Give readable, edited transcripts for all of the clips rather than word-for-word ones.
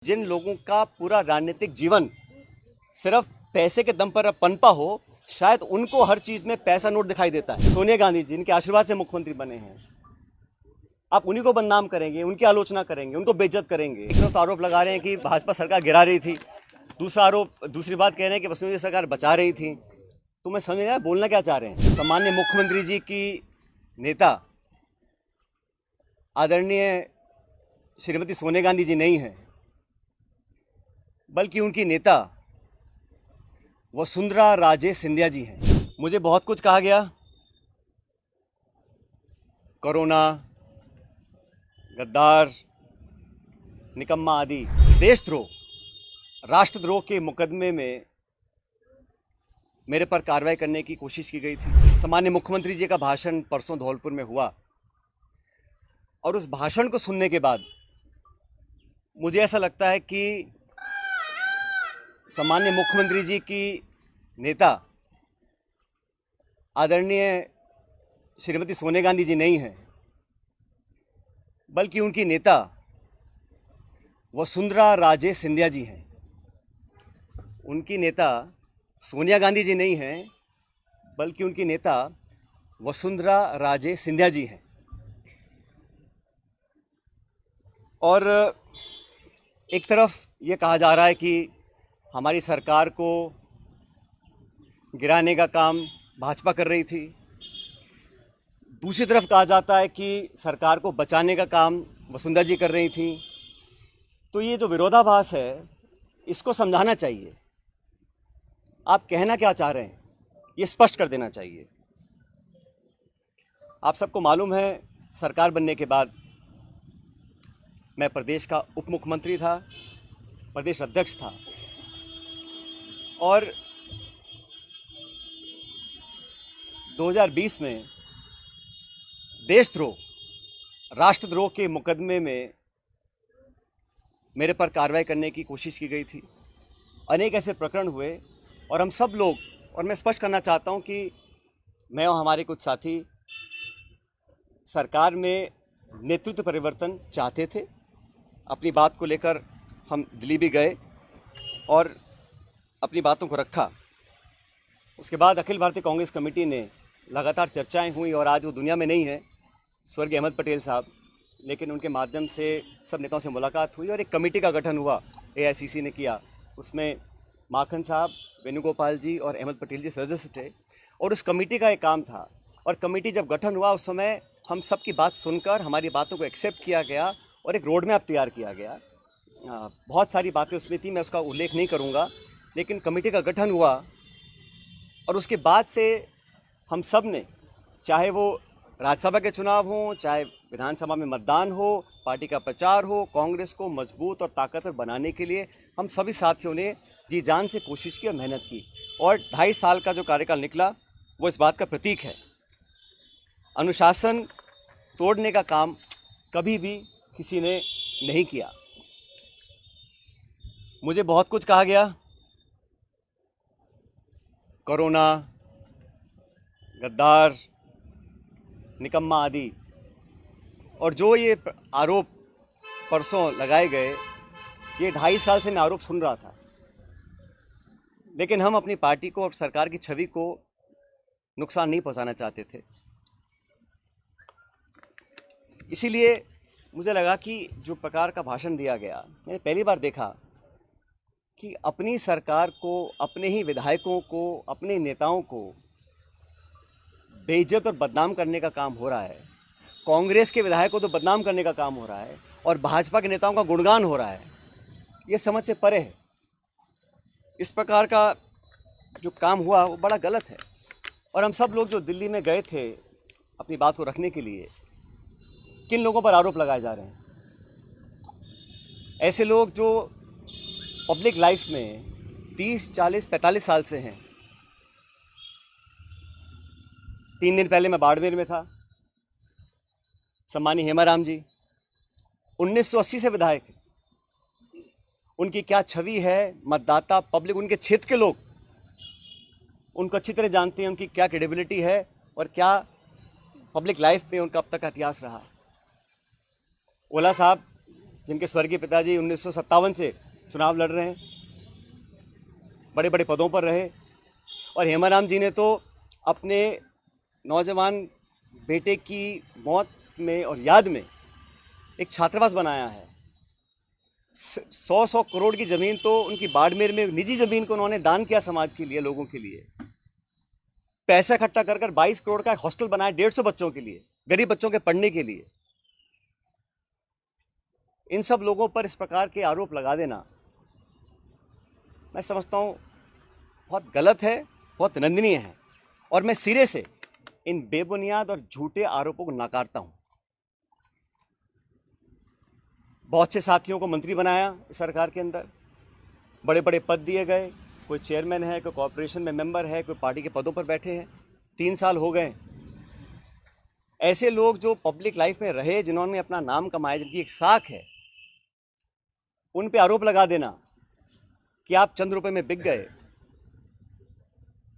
जिन लोगों का पूरा राजनीतिक जीवन सिर्फ पैसे के दम पर पनपा हो, शायद उनको हर चीज में पैसा नोट दिखाई देता है। सोनिया गांधी जी इनके आशीर्वाद से मुख्यमंत्री बने हैं। आप उन्हीं को बदनाम करेंगे, उनकी आलोचना करेंगे, उनको बेइज्जत करेंगे। एक तरफ तो आरोप लगा रहे हैं कि भाजपा सरकार गिरा रही थी, दूसरी बात कह रहे हैं कि वसुंधरा सरकार बचा रही थी। तो मैं समझ नहीं आया बोलना क्या चाह रहे हैं। सम्माननीय मुख्यमंत्री जी की नेता आदरणीय श्रीमती सोनिया गांधी जी नहीं है, बल्कि उनकी नेता वसुंधरा राजे सिंधिया जी हैं। मुझे बहुत कुछ कहा गया, कोरोना, गद्दार, निकम्मा आदि। देशद्रोह, राष्ट्रद्रोह के मुकदमे में मेरे पर कार्रवाई करने की कोशिश की गई थी। सम्माननीय मुख्यमंत्री जी का भाषण परसों धौलपुर में हुआ और उस भाषण को सुनने के बाद मुझे ऐसा लगता है कि सम्माननीय मुख्यमंत्री जी की नेता आदरणीय श्रीमती सोनिया गांधी जी नहीं है, बल्कि उनकी नेता वसुंधरा राजे सिंधिया जी हैं। उनकी नेता सोनिया गांधी जी नहीं हैं, बल्कि उनकी नेता वसुंधरा राजे सिंधिया जी हैं। और एक तरफ ये कहा जा रहा है कि हमारी सरकार को गिराने का काम भाजपा कर रही थी, दूसरी तरफ कहा जाता है कि सरकार को बचाने का काम वसुंधरा जी कर रही थी। तो ये जो विरोधाभास है, इसको समझाना चाहिए। आप कहना क्या चाह रहे हैं, ये स्पष्ट कर देना चाहिए। आप सबको मालूम है, सरकार बनने के बाद मैं प्रदेश का उप मुख्यमंत्री था, प्रदेश अध्यक्ष था, और 2020 में देशद्रोह, राष्ट्रद्रोह के मुकदमे में मेरे पर कार्रवाई करने की कोशिश की गई थी। अनेक ऐसे प्रकरण हुए और हम सब लोग, और मैं स्पष्ट करना चाहता हूं कि मैं और हमारे कुछ साथी सरकार में नेतृत्व परिवर्तन चाहते थे। अपनी बात को लेकर हम दिल्ली भी गए और अपनी बातों को रखा। उसके बाद अखिल भारतीय कांग्रेस कमेटी ने लगातार चर्चाएं हुई और आज वो दुनिया में नहीं है, स्वर्गीय अहमद पटेल साहब, लेकिन उनके माध्यम से सब नेताओं से मुलाकात हुई और एक कमेटी का गठन हुआ, एआईसीसी ने किया। उसमें माखन साहब, वेणुगोपाल जी और अहमद पटेल जी सदस्य थे और उस कमेटी का एक काम था। और कमेटी जब गठन हुआ उस समय हम सब की बात सुनकर हमारी बातों को एक्सेप्ट किया गया और एक रोड मैप तैयार किया गया। बहुत सारी बातें उसमें थी, मैं उसका उल्लेख नहीं करूँगा, लेकिन कमेटी का गठन हुआ और उसके बाद से हम सब ने, चाहे वो राज्यसभा के चुनाव हों, चाहे विधानसभा में मतदान हो, पार्टी का प्रचार हो, कांग्रेस को मजबूत और ताकतवर बनाने के लिए हम सभी साथियों ने जी जान से कोशिश की और मेहनत की। और 2.5 साल का जो कार्यकाल निकला वो इस बात का प्रतीक है। अनुशासन तोड़ने का काम कभी भी किसी ने नहीं किया। मुझे बहुत कुछ कहा गया, कोरोना, गद्दार, निकम्मा आदि, और जो ये आरोप परसों लगाए गए, ये 2.5 साल से मैं आरोप सुन रहा था, लेकिन हम अपनी पार्टी को और सरकार की छवि को नुकसान नहीं पहुंचाना चाहते थे। इसीलिए मुझे लगा कि जो प्रकार का भाषण दिया गया, मैंने पहली बार देखा कि अपनी सरकार को, अपने ही विधायकों को, अपने नेताओं को बेइज्जत और बदनाम करने का काम हो रहा है। कांग्रेस के विधायकों को तो बदनाम करने का काम हो रहा है और भाजपा के नेताओं का गुणगान हो रहा है। ये समझ से परे है। इस प्रकार का जो काम हुआ वो बड़ा गलत है। और हम सब लोग जो दिल्ली में गए थे अपनी बात को रखने के लिए, किन लोगों पर आरोप लगाए जा रहे हैं? ऐसे लोग जो पब्लिक लाइफ में 30, 40, 45 साल से हैं। 3 दिन पहले मैं बाड़मेर में था। सम्मानी हेमाराम जी 1980 से विधायक हैं। उनकी क्या छवि है, मतदाता, पब्लिक, उनके क्षेत्र के लोग उनको अच्छी तरह जानते हैं, उनकी क्या क्रेडिबिलिटी है और क्या पब्लिक लाइफ में उनका अब तक का इतिहास रहा। ओला साहब जिनके स्वर्गीय पिताजी 1957 से चुनाव लड़ रहे हैं, बड़े बड़े पदों पर रहे। और हेमाराम जी ने तो अपने नौजवान बेटे की मौत में और याद में एक छात्रावास बनाया है। 100 करोड़ की ज़मीन तो उनकी बाड़मेर में निजी ज़मीन को उन्होंने दान किया समाज के लिए, लोगों के लिए। पैसा इकट्ठा कर 22 करोड़ का एक हॉस्टल बनाया 150 बच्चों के लिए, गरीब बच्चों के पढ़ने के लिए। इन सब लोगों पर इस प्रकार के आरोप लगा देना मैं समझता हूँ बहुत गलत है, बहुत निंदनीय है। और मैं सिरे से इन बेबुनियाद और झूठे आरोपों को नकारता हूँ। बहुत से साथियों को मंत्री बनाया इस सरकार के अंदर, बड़े बड़े पद दिए गए, कोई चेयरमैन है, कोई कॉर्पोरेशन में मेंबर है, कोई पार्टी के पदों पर बैठे हैं। 3 साल हो गए। ऐसे लोग जो पब्लिक लाइफ में रहे, जिन्होंने अपना नाम कमाया, जिनकी एक साख है, उन पे आरोप लगा देना कि आप चंद रुपए में बिक गए,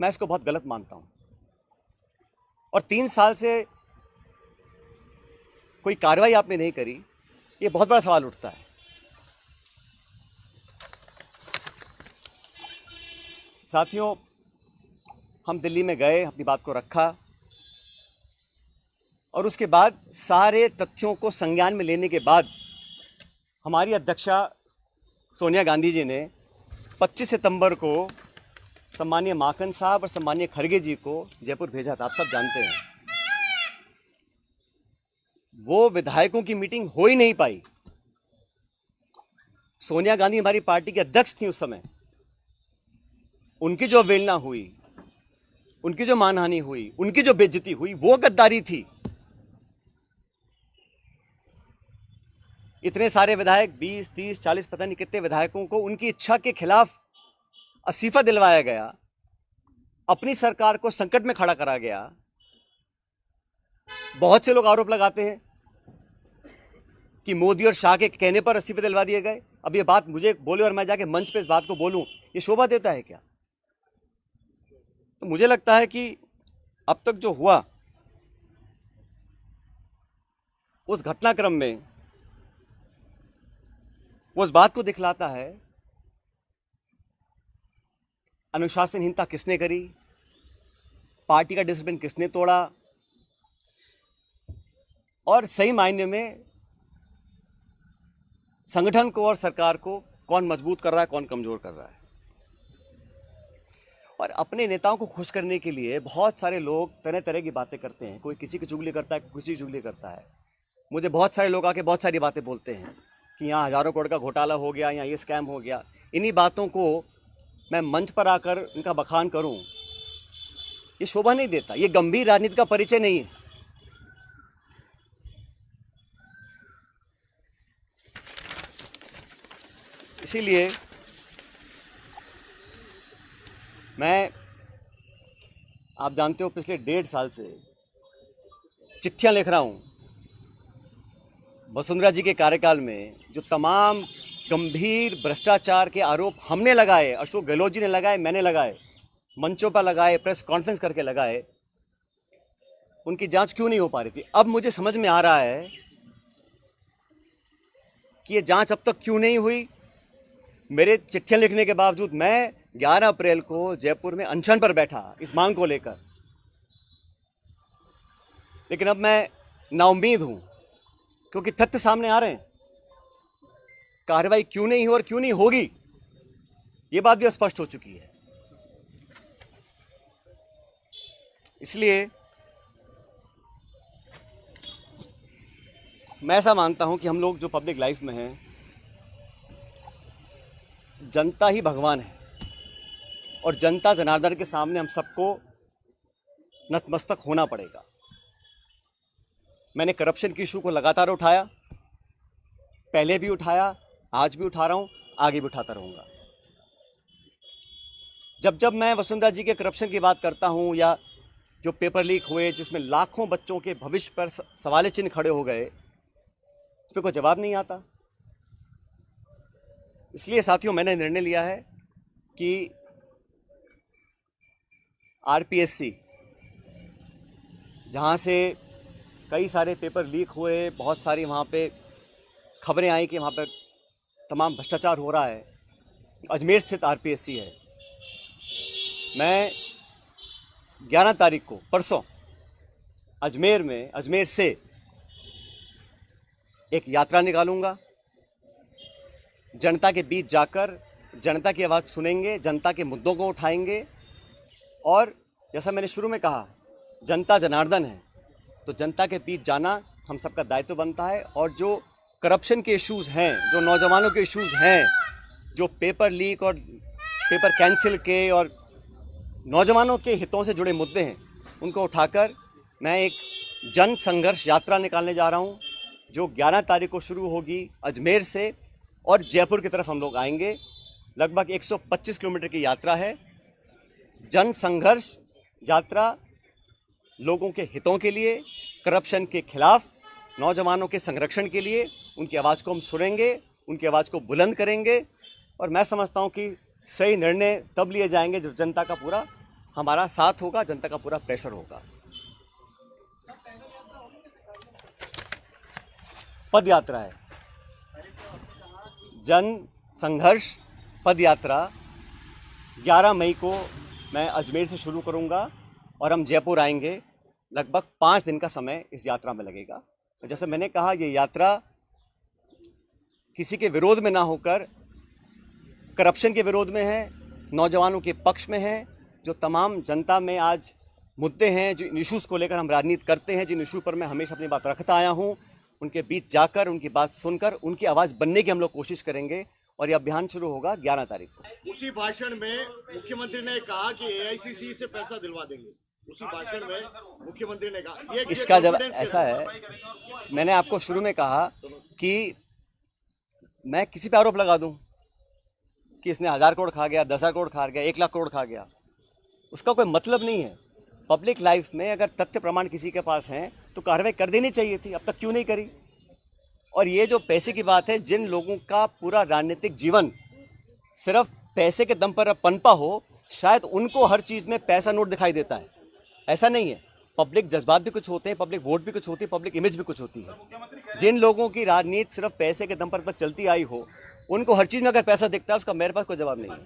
मैं इसको बहुत गलत मानता हूं। और 3 साल से कोई कार्रवाई आपने नहीं करी, ये बहुत बड़ा सवाल उठता है। साथियों, हम दिल्ली में गए, अपनी बात को रखा और उसके बाद सारे तथ्यों को संज्ञान में लेने के बाद हमारी अध्यक्षा सोनिया गांधी जी ने 25 सितंबर को सम्मानीय माकन साहब और सम्मानीय खड़गे जी को जयपुर भेजा था। आप सब जानते हैं। वो विधायकों की मीटिंग हो ही नहीं पाई। सोनिया गांधी हमारी पार्टी की अध्यक्ष थी उस समय। उनकी जो अवहेलना हुई, उनकी जो मानहानि हुई, उनकी जो बेइज्जती हुई, वो गद्दारी थी। इतने सारे विधायक, 20, 30, 40 पता नहीं कितने विधायकों को उनकी इच्छा के खिलाफ इस्तीफा दिलवाया गया, अपनी सरकार को संकट में खड़ा करा गया। बहुत से लोग आरोप लगाते हैं कि मोदी और शाह के कहने पर इस्तीफे दिलवा दिए गए। अब ये बात मुझे बोले और मैं जाके मंच पे इस बात को बोलूं, ये शोभा देता है क्या? तो मुझे लगता है कि अब तक जो हुआ उस घटनाक्रम में वो इस बात को दिखलाता है अनुशासनहीनता किसने करी, पार्टी का डिसिप्लिन किसने तोड़ा और सही मायने में संगठन को और सरकार को कौन मजबूत कर रहा है, कौन कमजोर कर रहा है। और अपने नेताओं को खुश करने के लिए बहुत सारे लोग तरह तरह की बातें करते हैं। कोई किसी की चुगली करता है, कोई किसी की चुगली करता है। मुझे बहुत सारे लोग आके बहुत सारी बातें बोलते हैं कि यहाँ हज़ारों करोड़ का घोटाला हो गया, यहाँ ये स्कैम हो गया। इन्हीं बातों को मैं मंच पर आकर इनका बखान करूं, ये शोभा नहीं देता। ये गंभीर राजनीति का परिचय नहीं है। इसीलिए मैं, आप जानते हो, पिछले 1.5 साल से चिट्ठियां लिख रहा हूं वसुंधरा जी के कार्यकाल में जो तमाम गंभीर भ्रष्टाचार के आरोप हमने लगाए, अशोक गहलोत जी ने लगाए, मैंने लगाए, मंचों पर लगाए, प्रेस कॉन्फ्रेंस करके लगाए, उनकी जांच क्यों नहीं हो पा रही थी। अब मुझे समझ में आ रहा है कि ये जांच अब तक क्यों नहीं हुई। मेरे चिट्ठियां लिखने के बावजूद मैं 11 अप्रैल को जयपुर में अनशन पर बैठा इस मांग को लेकर। लेकिन अब मैं नाउम्मीद हूं क्योंकि तथ्य सामने आ रहे हैं। कार्रवाई क्यों नहीं हो और क्यों नहीं होगी, ये बात भी स्पष्ट हो चुकी है। इसलिए मैं ऐसा मानता हूं कि हम लोग जो पब्लिक लाइफ में हैं, जनता ही भगवान है और जनता जनार्दन के सामने हम सबको नतमस्तक होना पड़ेगा। मैंने करप्शन की इशू को लगातार उठाया, पहले भी उठाया, आज भी उठा रहा हूं, आगे भी उठाता रहूंगा। जब जब मैं वसुंधरा जी के करप्शन की बात करता हूं या जो पेपर लीक हुए जिसमें लाखों बच्चों के भविष्य पर सवाल चिन्ह खड़े हो गए, उस पर कोई जवाब नहीं आता। इसलिए साथियों, मैंने निर्णय लिया है कि आरपीएससी, जहां से कई सारे पेपर लीक हुए, बहुत सारी वहां पे खबरें आई कि वहाँ पर तमाम भ्रष्टाचार हो रहा है। अजमेर स्थित आरपीएससी है। मैं 11 तारीख को परसों अजमेर से एक यात्रा निकालूंगा। जनता के बीच जाकर जनता की आवाज़ सुनेंगे, जनता के मुद्दों को उठाएंगे। और जैसा मैंने शुरू में कहा, जनता जनार्दन है, तो जनता के बीच जाना हम सबका दायित्व बनता है। और जो करप्शन के इश्यूज़ हैं, जो नौजवानों के इश्यूज़ हैं, जो पेपर लीक और पेपर कैंसिल के और नौजवानों के हितों से जुड़े मुद्दे हैं, उनको उठाकर मैं एक जन संघर्ष यात्रा निकालने जा रहा हूं, जो 11 तारीख को शुरू होगी अजमेर से और जयपुर की तरफ हम लोग आएंगे। लगभग 125 किलोमीटर की यात्रा है। जन संघर्ष यात्रा लोगों के हितों के लिए, करप्शन के खिलाफ, नौजवानों के संरक्षण के लिए। उनकी आवाज़ को हम सुनेंगे, उनकी आवाज़ को बुलंद करेंगे। और मैं समझता हूं कि सही निर्णय तब लिए जाएंगे जब जनता का पूरा हमारा साथ होगा, जनता का पूरा प्रेशर होगा। पद यात्रा है, जन संघर्ष पद यात्रा 11 मई को मैं अजमेर से शुरू करूंगा और हम जयपुर आएंगे। लगभग 5 दिन का समय इस यात्रा में लगेगा। जैसे मैंने कहा, ये यात्रा किसी के विरोध में ना होकर करप्शन के विरोध में है, नौजवानों के पक्ष में है। जो तमाम जनता में आज मुद्दे हैं, जो इशूज़ को लेकर हम राजनीति करते हैं, जिन इशू पर मैं हमेशा अपनी बात रखता आया हूं, उनके बीच जाकर, उनकी बात सुनकर, उनकी आवाज़ बनने की हम लोग कोशिश करेंगे। और ये अभियान शुरू होगा 11 तारीख को। उसी भाषण में मुख्यमंत्री ने कहा कि एआईसीसी से पैसा दिलवा देंगे। उसी भाषण में मुख्यमंत्री ने कहा, ये इसका जब ऐसा है, मैंने आपको शुरू में कहा कि मैं किसी पे आरोप लगा दूं कि इसने 1000 करोड़ खा गया, 10,000 करोड़ खा गया, 1 लाख करोड़ खा गया, उसका कोई मतलब नहीं है। पब्लिक लाइफ में अगर तथ्य प्रमाण किसी के पास हैं तो कार्रवाई कर देनी चाहिए थी, अब तक क्यों नहीं करी। और ये जो पैसे की बात है, जिन लोगों का पूरा राजनीतिक जीवन सिर्फ पैसे के दम पर पनपा हो, शायद उनको हर चीज़ में पैसा नोट दिखाई देता है। ऐसा नहीं है। पब्लिक जज्बात भी कुछ होते हैं, पब्लिक वोट भी कुछ होती है, पब्लिक इमेज भी कुछ होती है। जिन लोगों की राजनीति सिर्फ पैसे के दम पर चलती आई हो, उनको हर चीज़ में अगर पैसा दिखता है, उसका मेरे पास कोई जवाब नहीं है।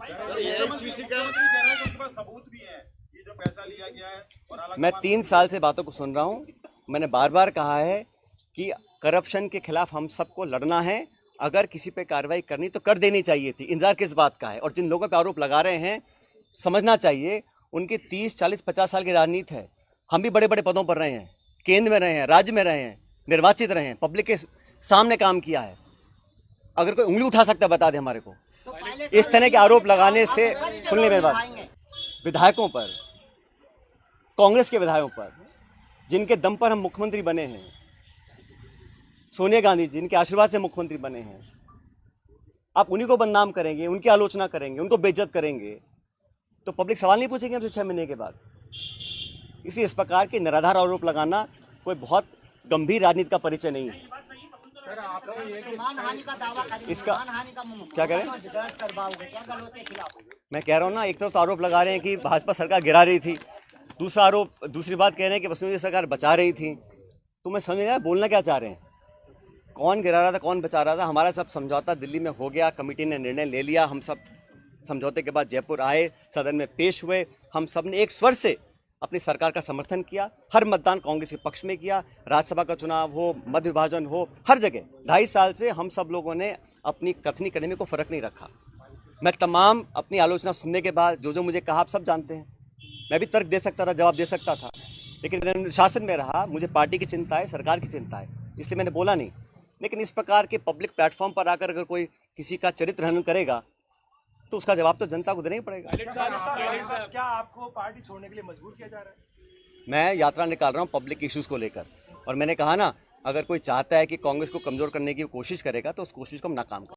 मैं 3 साल से बातों को सुन रहा हूँ। मैंने बार बार कहा है कि करप्शन के खिलाफ हम सबको लड़ना है। अगर किसी पे कार्रवाई करनी तो कर देनी चाहिए थी, इंतजार किस बात का है। और जिन लोगों पे आरोप लगा रहे हैं, समझना चाहिए उनकी 30, 40, 50 साल की राजनीति है। हम भी बड़े बड़े पदों पर रहे हैं, केंद्र में रहे हैं, राज्य में रहे हैं, निर्वाचित रहे हैं, पब्लिक के सामने काम किया है। अगर कोई उंगली उठा सकता है बता दे हमारे को। इस तरह के आरोप लगाने से, सुन ले मेरी बात, विधायकों पर, कांग्रेस के विधायकों पर, जिनके दम पर हम मुख्यमंत्री बने हैं, सोनिया गांधी जिनके आशीर्वाद से मुख्यमंत्री बने हैं, आप उन्हीं को बदनाम करेंगे, उनकी आलोचना करेंगे, उनको बेइज्जत करेंगे, तो पब्लिक सवाल नहीं पूछेगी हमसे 6 महीने के बाद। इस प्रकार के निराधार आरोप लगाना कोई बहुत गंभीर राजनीति का परिचय नहीं है। सर, आपने मानहानि का दावा करेंगे, इसका मानहानि का क्या करें? क्या मैं कह रहा हूँ ना, एक तरफ तो आरोप लगा रहे हैं कि भाजपा सरकार गिरा रही थी, दूसरी बात कह रहे हैं कि वसुंधरा सरकार बचा रही थी। तो मैं समझ नहीं, बोलना क्या चाह रहे हैं? कौन गिरा रहा था, कौन बचा रहा था? हमारा सब समझौता दिल्ली में हो गया, कमेटी ने निर्णय ले लिया। हम सब समझौते के बाद जयपुर आए, सदन में पेश हुए। हम सब ने एक स्वर से अपनी सरकार का समर्थन किया। हर मतदान कांग्रेस के पक्ष में किया। राज्यसभा का चुनाव हो, मध्य विभाजन हो, हर जगह 2.5 साल से हम सब लोगों ने अपनी कथनी करने में कोई फ़र्क नहीं रखा। मैं तमाम अपनी आलोचना सुनने के बाद जो मुझे कहा आप सब जानते हैं। मैं भी तर्क दे सकता था, जवाब दे सकता था, लेकिन मैंने शासन में रहा। मुझे पार्टी की चिंता है, सरकार की चिंता है, इसलिए मैंने बोला नहीं। लेकिन इस प्रकार के पब्लिक प्लेटफॉर्म पर आकर अगर कोई किसी का चरित्र हनन करेगा तो उसका जवाब तो जनता को देना ही पड़ेगा। क्या आपको पार्टी छोड़ने के लिए मजबूर किया जा रहा है? मैं यात्रा निकाल रहा हूँ पब्लिक इश्यूज़ को लेकर, और मैंने कहा ना, अगर कोई चाहता है कि कांग्रेस को कमज़ोर करने की कोशिश करेगा तो उस कोशिश को हम नाकाम करेंगे।